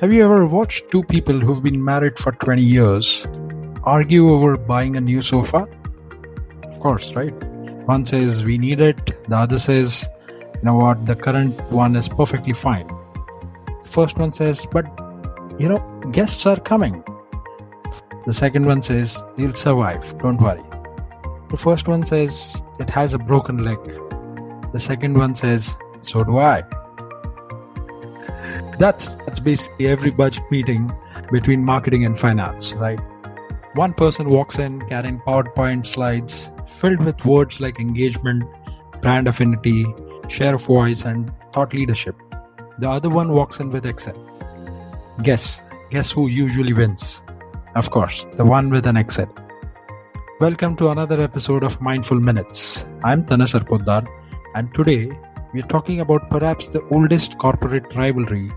Have you ever watched two people who've been married for 20 years argue over buying a new sofa? Of course, right? One says we need it, the other says, you know what, the current one is perfectly fine. The first one says, but guests are coming. The second one says, you'll survive, don't worry. The first one says, it has a broken leg. The second one says, so do I. That's basically every budget meeting between marketing and finance, right? One person walks in carrying PowerPoint slides filled with words like engagement, brand affinity, share of voice, and thought leadership. The other one walks in with Excel. Guess who usually wins? Of course, the one with an Excel. Welcome to another episode of Mindful Minutes. I'm Tanay Sarpotdar, and today we're talking about perhaps the oldest corporate rivalry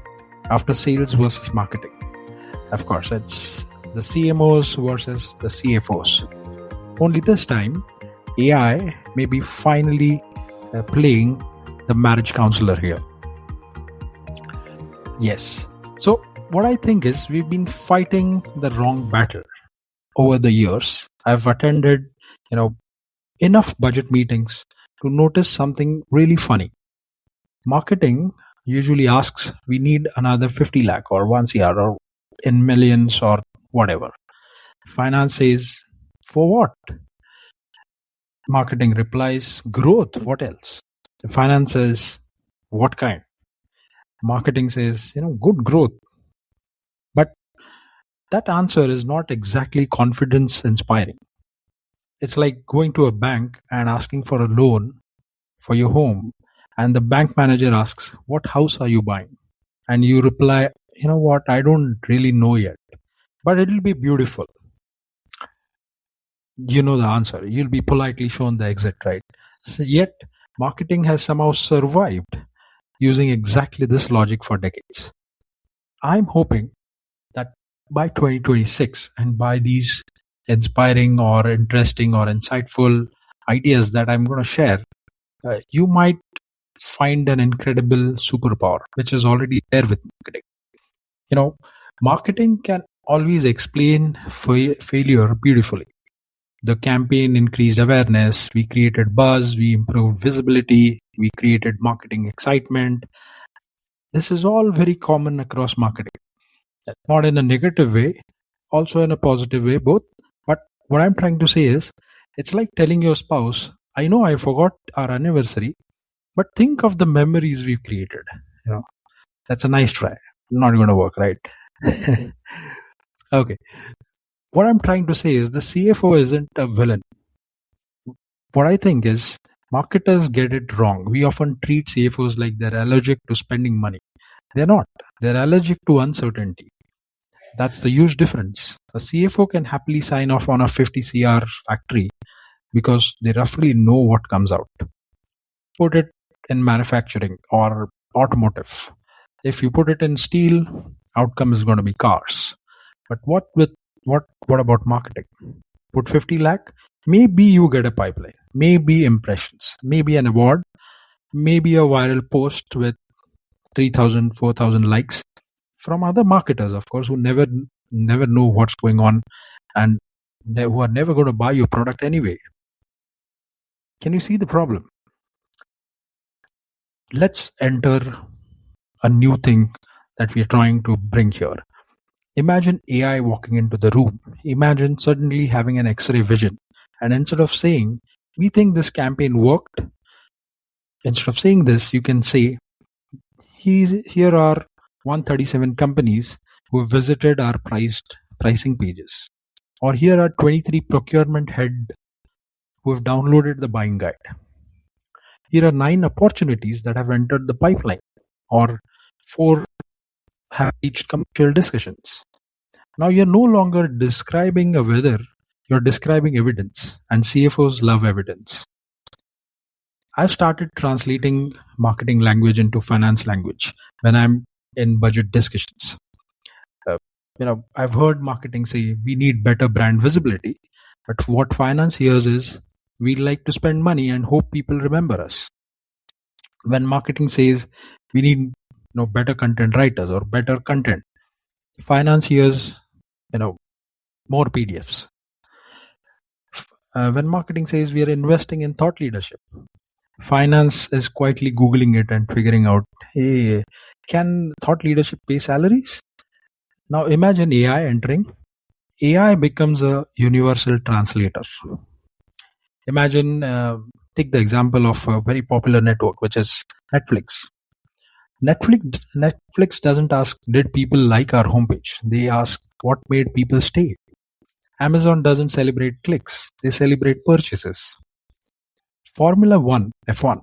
after sales versus marketing. Of course, it's the CMOs versus the CFOs. Only this time, AI may be finally playing the marriage counselor here. Yes. So what I think is we've been fighting the wrong battle over the years. I've attended, enough budget meetings to notice something really funny. Marketing usually asks, we need another 50 lakh or 1 CR or in millions or whatever. Finance says, for what? Marketing replies, growth, what else? Finance says, what kind? Marketing says, good growth. But that answer is not exactly confidence inspiring. It's like going to a bank and asking for a loan for your home, and the bank manager asks, what house are you buying? And you reply, you know what, I don't really know yet, but it'll be beautiful. You know the answer. You'll be politely shown the exit, right? So yet, marketing has somehow survived using exactly this logic for decades. I'm hoping that by 2026 and by these inspiring or interesting or insightful ideas that I'm going to share, you might find an incredible superpower which is already there with marketing. Marketing can always explain failure beautifully. The campaign increased awareness, we created buzz, we improved visibility, we created marketing excitement. This is all very common across marketing. Not in a negative way, also in a positive way, both. But what I'm trying to say is, it's like telling your spouse, I know I forgot our anniversary, but think of the memories we've created. That's a nice try. Not going to work, right? Okay. What I'm trying to say is the CFO isn't a villain. What I think is marketers get it wrong. We often treat CFOs like they're allergic to spending money. They're not. They're allergic to uncertainty. That's the huge difference. A CFO can happily sign off on a 50 CR factory because they roughly know what comes out. Put it in manufacturing or automotive. If you put it in steel, outcome is going to be cars. But what about marketing? Put 50 lakh, maybe you get a pipeline, maybe impressions, maybe an award, maybe a viral post with 3,000, 4,000 likes from other marketers, of course, who never know what's going on and who are never going to buy your product anyway. Can you see the problem? Let's enter a new thing that we are trying to bring here. Imagine AI walking into the room. Imagine suddenly having an X-ray vision. And instead of saying, we think this campaign worked, instead of saying this, you can say, here are 137 companies who have visited our pricing pages. Or here are 23 procurement heads who have downloaded the buying guide. Here are 9 opportunities that have entered the pipeline. Or 4 have reached commercial discussions. Now you're no longer describing a weather, you're describing evidence, and CFOs love evidence. I've started translating marketing language into finance language when I'm in budget discussions. I've heard marketing say we need better brand visibility, but what finance hears is we like to spend money and hope people remember us. When marketing says we need better content writers or better content, Financiers, more PDFs. When marketing says we are investing in thought leadership, finance is quietly Googling it and figuring out, hey, can thought leadership pay salaries? Now imagine AI entering. AI becomes a universal translator. Imagine, take the example of a very popular network, which is Netflix. Netflix doesn't ask, did people like our homepage? They ask, what made people stay? Amazon doesn't celebrate clicks, they celebrate purchases. Formula One, F1,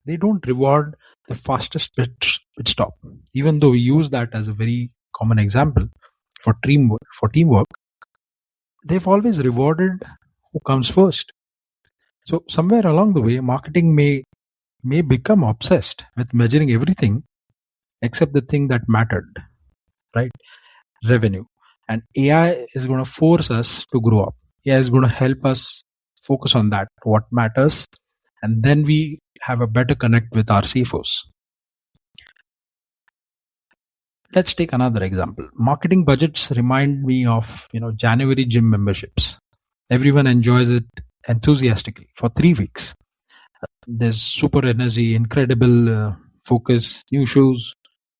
they don't reward the fastest pit stop, even though we use that as a very common example for teamwork. They've always rewarded who comes first. So somewhere along the way, marketing may become obsessed with measuring everything except the thing that mattered, right? Revenue. And AI is going to force us to grow up. AI is going to help us focus on that, what matters, and then we have a better connect with our CFOs. Let's take another example. Marketing budgets remind me of January gym memberships. Everyone enjoys it enthusiastically for 3 weeks. There's super energy, incredible focus, new shoes,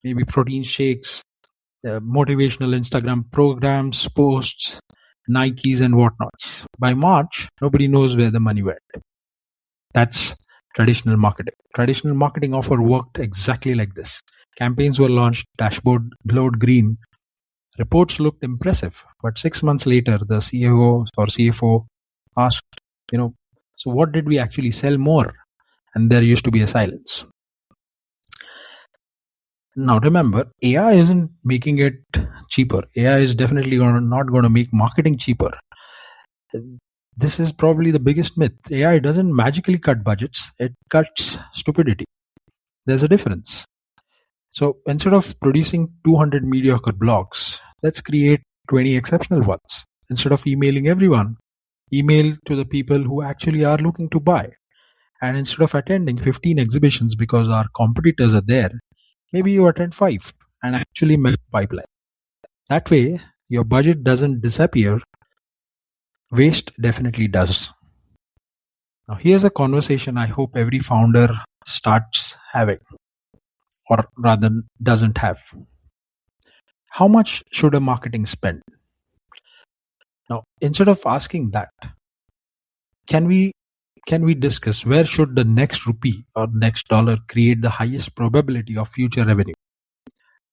maybe protein shakes, motivational Instagram programs, posts, Nikes and whatnots. By March, nobody knows where the money went. That's traditional marketing. Traditional marketing offer worked exactly like this. Campaigns were launched, dashboard glowed green, reports looked impressive, but 6 months later, the CEO or CFO asked, so what did we actually sell more? And there used to be a silence. Now remember, AI isn't making it cheaper. AI is definitely not going to make marketing cheaper. This is probably the biggest myth. AI doesn't magically cut budgets, it cuts stupidity. There's a difference. So instead of producing 200 mediocre blogs, let's create 20 exceptional ones. Instead of emailing everyone, email to the people who actually are looking to buy. And instead of attending 15 exhibitions because our competitors are there, maybe you attend 5 and actually make a pipeline. That way, your budget doesn't disappear. Waste definitely does. Now, here's a conversation I hope every founder starts having, or rather doesn't have. How much should a marketing spend? Now, instead of asking that, can we discuss where should the next rupee or next dollar create the highest probability of future revenue?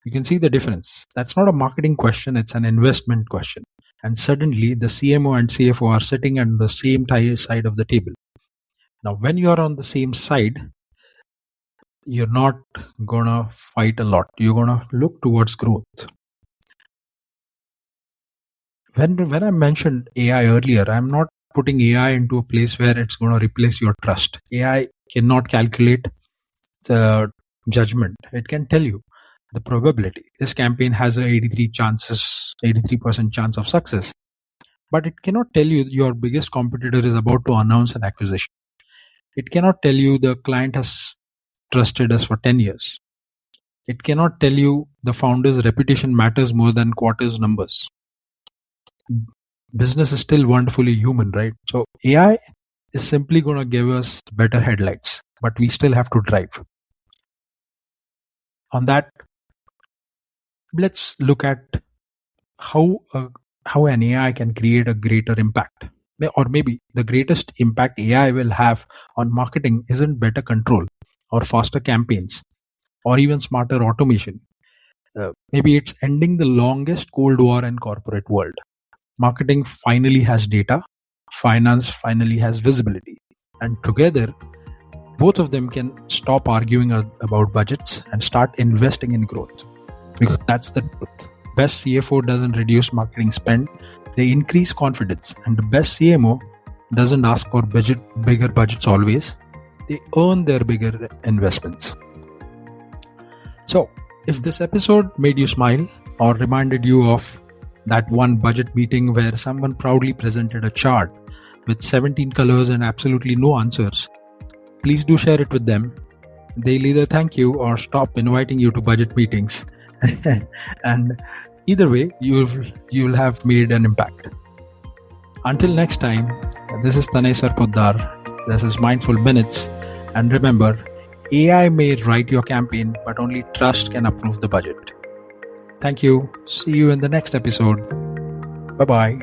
You can see the difference. That's not a marketing question, it's an investment question. And suddenly the CMO and CFO are sitting on the same side of the table. Now, when you are on the same side, you're not going to fight a lot. You're going to look towards growth. When I mentioned AI earlier, I'm not putting AI into a place where it's going to replace your trust. AI cannot calculate the judgment. It can tell you the probability. This campaign has a 83% chance of success. But it cannot tell you your biggest competitor is about to announce an acquisition. It cannot tell you the client has trusted us for 10 years. It cannot tell you the founder's reputation matters more than quarters numbers. Business is still wonderfully human, right? So AI is simply going to give us better headlights, but we still have to drive. On that, let's look at how an AI can create a greater impact. Or maybe the greatest impact AI will have on marketing isn't better control or faster campaigns or even smarter automation. Maybe it's ending the longest Cold War in corporate world. Marketing finally has data, finance finally has visibility, and together both of them can stop arguing about budgets and start investing in growth. Because that's the truth. Best CFO doesn't reduce marketing spend, they increase confidence, and the best CMO doesn't ask for bigger budgets always, they earn their bigger investments. So if this episode made you smile or reminded you of that one budget meeting where someone proudly presented a chart with 17 colors and absolutely no answers, please do share it with them. They'll either thank you or stop inviting you to budget meetings. And Either way, you'll have made an impact. Until next time, this is Tanay Sarpotdar. This is Mindful Minutes. And remember, AI may write your campaign, but only trust can approve the budget. Thank you. See you in the next episode. Bye-bye.